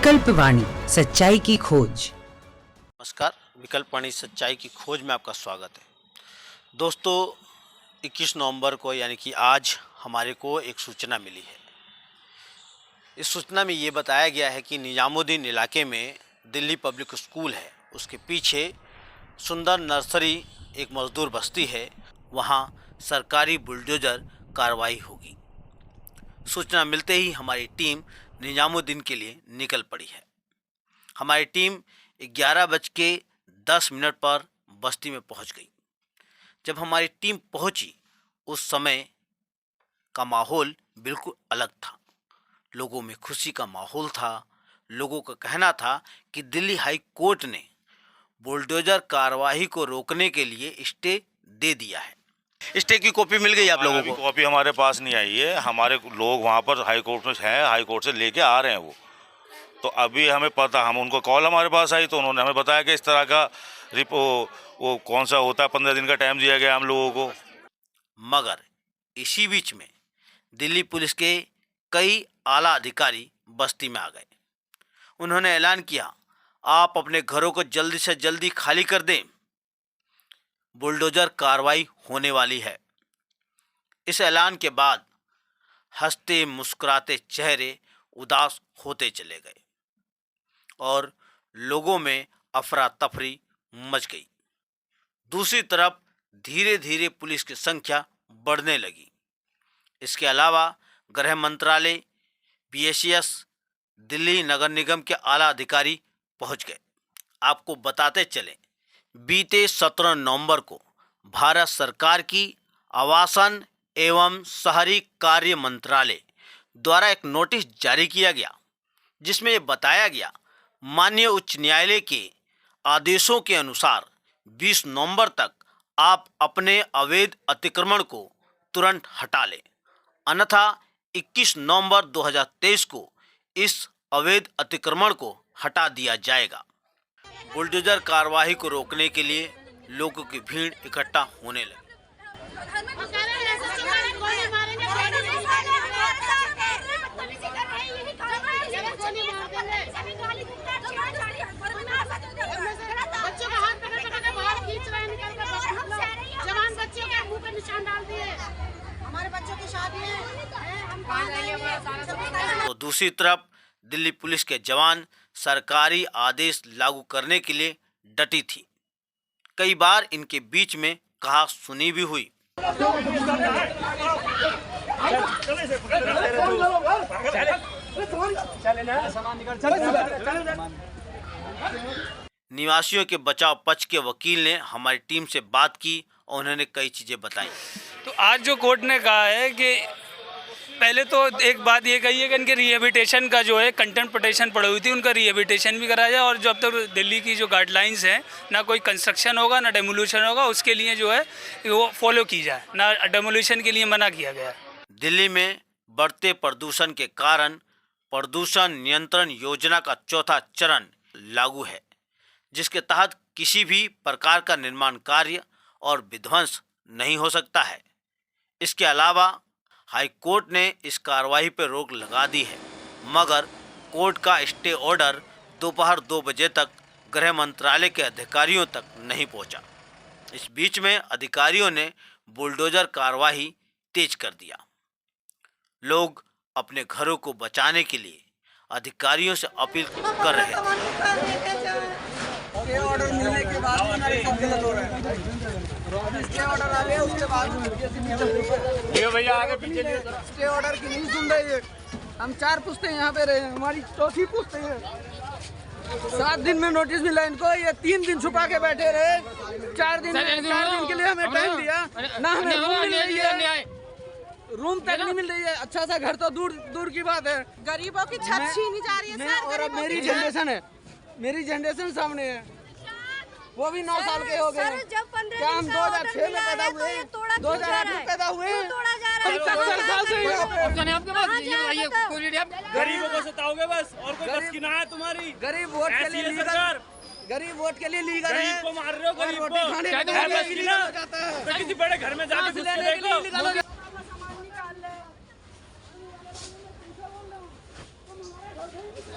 विकल्पवाणी सच्चाई की खोज। नमस्कार, विकल्पवाणी सच्चाई की खोज में आपका स्वागत है। दोस्तों, 21 नवंबर को यानी कि आज हमारे को एक सूचना मिली है। इस सूचना में ये बताया गया है कि निजामुद्दीन इलाके में दिल्ली पब्लिक स्कूल है, उसके पीछे सुंदर नर्सरी एक मजदूर बस्ती है, वहाँ सरकारी बुलडोज़र कार्रवाई होगी। सूचना मिलते ही हमारी टीम निजामुद्दीन के लिए निकल पड़ी है। हमारी टीम 11:10 पर बस्ती में पहुंच गई। जब हमारी टीम पहुंची उस समय का माहौल बिल्कुल अलग था। लोगों में खुशी का माहौल था। लोगों का कहना था कि दिल्ली हाई कोर्ट ने बुलडोजर कार्रवाई को रोकने के लिए स्टे दे दिया है। स्टे की कॉपी मिल गई आप लोगों को? कॉपी हमारे पास नहीं आई है। हमारे लोग वहाँ पर हाई कोर्ट में हैं, हाई कोर्ट से लेके आ रहे हैं वो। तो अभी हमें पता, हम उनको कॉल हमारे पास आई तो उन्होंने हमें बताया कि इस तरह का वो कौन सा होता है, 15 दिन का टाइम दिया गया हम लोगों को। मगर इसी बीच में दिल्ली पुलिस के कई आला अधिकारी बस्ती में आ गए। उन्होंने ऐलान किया, आप अपने घरों को जल्दी से जल्दी खाली कर दें, बुलडोजर कार्रवाई होने वाली है। इस ऐलान के बाद हंसते मुस्कुराते चेहरे उदास होते चले गए और लोगों में अफरा तफरी मच गई। दूसरी तरफ धीरे धीरे पुलिस की संख्या बढ़ने लगी। इसके अलावा गृह मंत्रालय, PCS, दिल्ली नगर निगम के आला अधिकारी पहुंच गए। आपको बताते चलें, बीते 17 नवंबर को भारत सरकार की आवासन एवं शहरी कार्य मंत्रालय द्वारा एक नोटिस जारी किया गया, जिसमें यह बताया गया, माननीय उच्च न्यायालय के आदेशों के अनुसार 20 नवंबर तक आप अपने अवैध अतिक्रमण को तुरंत हटा लें, अन्यथा 21 नवंबर 2023 को इस अवैध अतिक्रमण को हटा दिया जाएगा। बुलडोजर कार्रवाई को रोकने के लिए लोगों की भीड़ इकट्ठा होने लगी। तो दूसरी तरफ दिल्ली पुलिस के जवान सरकारी आदेश लागू करने के लिए डटी थी। कई बार इनके बीच में कहा सुनी भी हुई। निवासियों के बचाव पक्ष के वकील ने हमारी टीम से बात की और उन्होंने कई चीजें बताई। तो आज जो कोर्ट ने कहा है कि पहले तो एक बात ये कही है कि इनके रिहेबिलिटेशन का जो है कंटेम्प्ट पिटीशन पड़ी हुई थी, उनका रिहेबिलिटेशन भी कराया जाए और जब तक दिल्ली की जो गाइडलाइंस हैं, ना कोई कंस्ट्रक्शन होगा ना डेमोल्यूशन होगा, उसके लिए जो है वो फॉलो की जाए, ना डेमोल्यूशन के लिए मना किया गया। दिल्ली में बढ़ते प्रदूषण के कारण प्रदूषण नियंत्रण योजना का चौथा चरण लागू है, जिसके तहत किसी भी प्रकार का निर्माण कार्य और विध्वंस नहीं हो सकता है। इसके अलावा हाई कोर्ट ने इस कार्रवाई पर रोक लगा दी है, मगर कोर्ट का स्टे ऑर्डर दोपहर 2 बजे तक गृह मंत्रालय के अधिकारियों तक नहीं पहुंचा। इस बीच में अधिकारियों ने बुलडोजर कार्रवाई तेज कर दिया। लोग अपने घरों को बचाने के लिए अधिकारियों से अपील कर रहे थे। ऑर्डर मिलने के बाद हमारे सब गलत हो रहा है। स्टे ऑर्डर आ गया, उसके बाद ये भैया आगे पीछे स्टे ऑर्डर की नहीं सुन रही है। हम 4 पुश्ते यहाँ पे रहे, हमारी चौथी पुश्ते हैं। 7 दिन में नोटिस मिला इनको, ये 3 दिन छुपा के बैठे रहे। 4 दिन के लिए हमें टाइम दिया, ना हमें रूम मिल रही है, रूम तक नहीं मिल रही है। अच्छा सा घर तो दूर की बात है, गरीबों की छत छीनी जा रही है। और अब मेरी जनरेशन है, मेरी जनरेशन सामने है, वो भी 9 साल के हो गए। क्या हम 2006 में पैदा हुए, 2008 में पैदा हुए, हम 70 साल से गरीबों को सताओगे बस, और कोई बस की ना है तुम्हारी। गरीब वोट के लिए लीगल, गरीब वोट के लिए लीगल है, गरीब को मार रहे हो, गरीब को किसी बड़े घर में जाके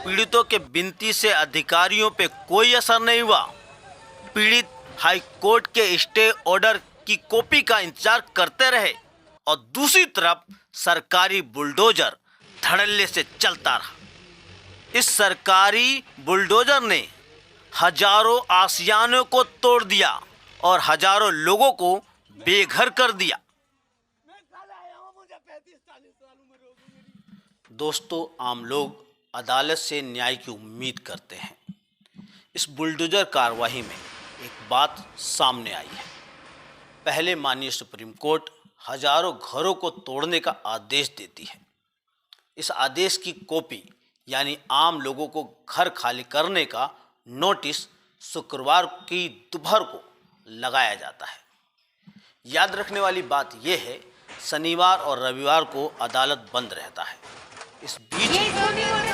पीड़ितों के विनती से अधिकारियों पे कोई असर नहीं हुआ। पीड़ित हाई कोर्ट के स्टे ऑर्डर की कॉपी का इंतजार करते रहे और दूसरी तरफ सरकारी बुलडोजर धड़ल्ले से चलता रहा। इस सरकारी बुलडोजर ने हजारों आशियानों को तोड़ दिया और हजारों लोगों को बेघर कर दिया। दोस्तों, आम लोग अदालत से न्याय की उम्मीद करते हैं। इस बुलडोजर कार्रवाई में एक बात सामने आई है। पहले माननीय सुप्रीम कोर्ट हजारों घरों को तोड़ने का आदेश देती है। इस आदेश की कॉपी यानी आम लोगों को घर खाली करने का नोटिस शुक्रवार की दोपहर को लगाया जाता है। याद रखने वाली बात यह है, शनिवार और रविवार को अदालत बंद रहता है। इस बीच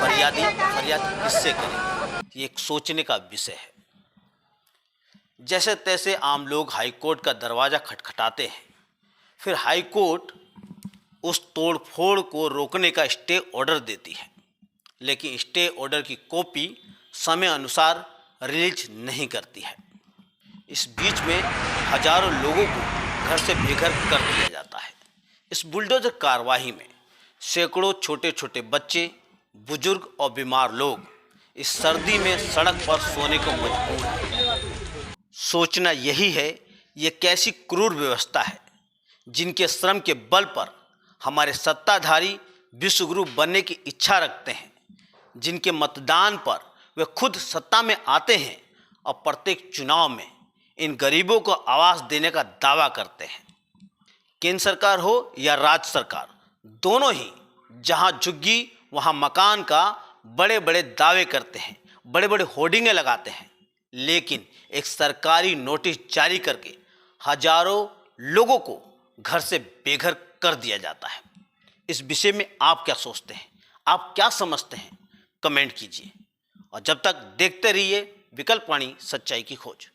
फरियाद किससे करें, ये एक सोचने का विषय है। जैसे तैसे आम लोग हाई कोर्ट का दरवाज़ा खटखटाते हैं। फिर हाई कोर्ट उस तोड़फोड़ को रोकने का स्टे ऑर्डर देती है, लेकिन स्टे ऑर्डर की कॉपी समय अनुसार रिलीज नहीं करती है। इस बीच में हजारों लोगों को घर से बेघर कर दिया जाता है। इस बुलडोजर कार्रवाई में सैकड़ों छोटे छोटे बच्चे, बुजुर्ग और बीमार लोग इस सर्दी में सड़क पर सोने को मजबूर हैं। सोचना यही है, ये कैसी क्रूर व्यवस्था है जिनके श्रम के बल पर हमारे सत्ताधारी विश्वगुरु बनने की इच्छा रखते हैं, जिनके मतदान पर वे खुद सत्ता में आते हैं और प्रत्येक चुनाव में इन गरीबों को आवास देने का दावा करते हैं। केंद्र सरकार हो या राज्य सरकार, दोनों ही जहां झुग्गी वहां मकान का बड़े बड़े दावे करते हैं, बड़े बड़े होर्डिंगें लगाते हैं, लेकिन एक सरकारी नोटिस जारी करके हजारों लोगों को घर से बेघर कर दिया जाता है। इस विषय में आप क्या सोचते हैं, आप क्या समझते हैं, कमेंट कीजिए। और जब तक देखते रहिए विकल्प वाणी, सच्चाई की खोज।